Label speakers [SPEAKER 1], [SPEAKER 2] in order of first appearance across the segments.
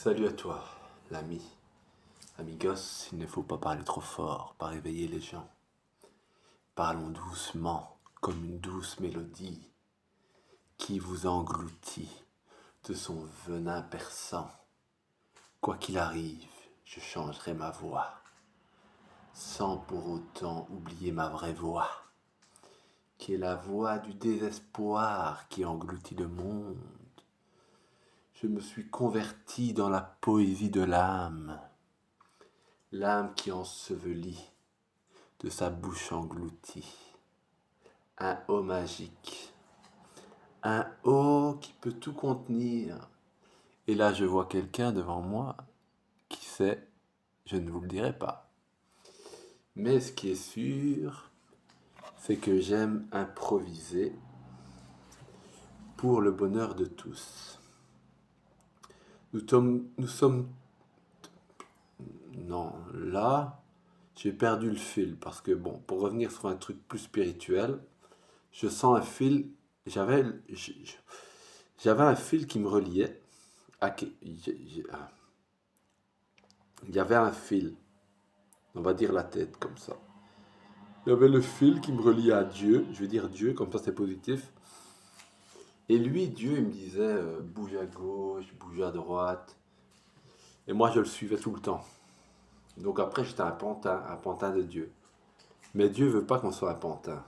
[SPEAKER 1] Salut à toi, l'ami. Amigos, il ne faut pas parler trop fort, pas réveiller les gens. Parlons doucement, comme une douce mélodie qui vous engloutit de son venin perçant. Quoi qu'il arrive, je changerai ma voix, sans pour autant oublier ma vraie voix, qui est la voix du désespoir qui engloutit le monde. Je me suis converti dans la poésie de l'âme, l'âme qui ensevelit de sa bouche engloutie. Un haut magique, un haut qui peut tout contenir. Et là, je vois quelqu'un devant moi, qui sait, je ne vous le dirai pas. Mais ce qui est sûr, c'est que j'aime improviser pour le bonheur de tous. Nous sommes... Non, là, j'ai perdu le fil parce que, bon, pour revenir sur un truc plus spirituel, je sens un fil. J'avais un fil qui me reliait. Il y avait un fil, on va dire la tête comme ça. Il y avait le fil qui me reliait à Dieu. Je vais dire Dieu, comme ça c'est positif. Et lui, Dieu, il me disait bouge à gauche, bouge à droite. Et moi, je le suivais tout le temps. Donc après, j'étais un pantin de Dieu. Mais Dieu veut pas qu'on soit un pantin.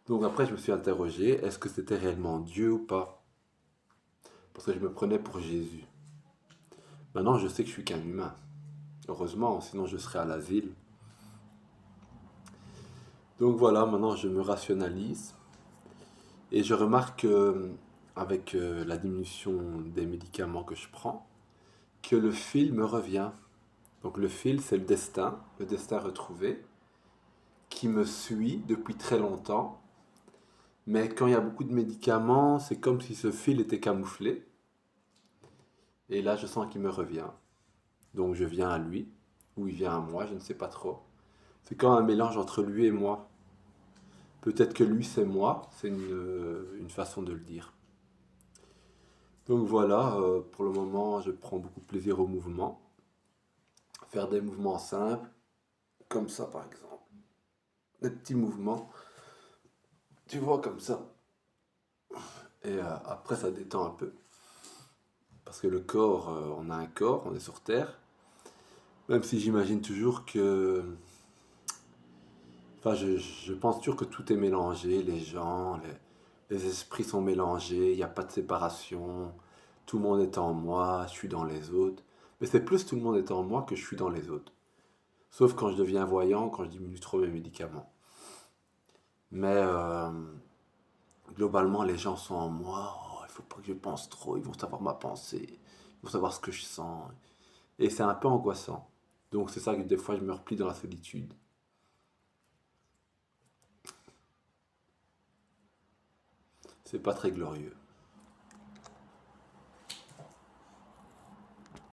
[SPEAKER 1] Donc après, je me suis interrogé, est-ce que c'était réellement Dieu ou pas? Parce que je me prenais pour Jésus. Maintenant, je sais que je suis qu'un humain. Heureusement, sinon je serais à l'asile. Donc voilà, maintenant je me rationalise. Et je remarque avec la diminution des médicaments que je prends, que le fil me revient. Donc le fil, c'est le destin retrouvé, qui me suit depuis très longtemps. Mais quand il y a beaucoup de médicaments, c'est comme si ce fil était camouflé. Et là, je sens qu'il me revient. Donc je viens à lui, ou il vient à moi, je ne sais pas trop. C'est comme un mélange entre lui et moi. Peut-être que lui, c'est moi, c'est une façon de le dire. Donc voilà, pour le moment, je prends beaucoup de plaisir au mouvement. Faire des mouvements simples, comme ça par exemple. Des petits mouvements, tu vois, comme ça. Et après, ça détend un peu. Parce que le corps, on a un corps, on est sur Terre. Même si j'imagine toujours que... Enfin, je pense toujours que tout est mélangé, les gens, les esprits sont mélangés, il n'y a pas de séparation. Tout le monde est en moi, je suis dans les autres. Mais c'est plus tout le monde est en moi que je suis dans les autres. Sauf quand je deviens voyant, quand je diminue trop mes médicaments. Mais globalement, les gens sont en moi. Oh, il faut pas que je pense trop, ils vont savoir ma pensée, ils vont savoir ce que je sens. Et c'est un peu angoissant. Donc c'est ça que des fois je me replie dans la solitude. C'est pas très glorieux.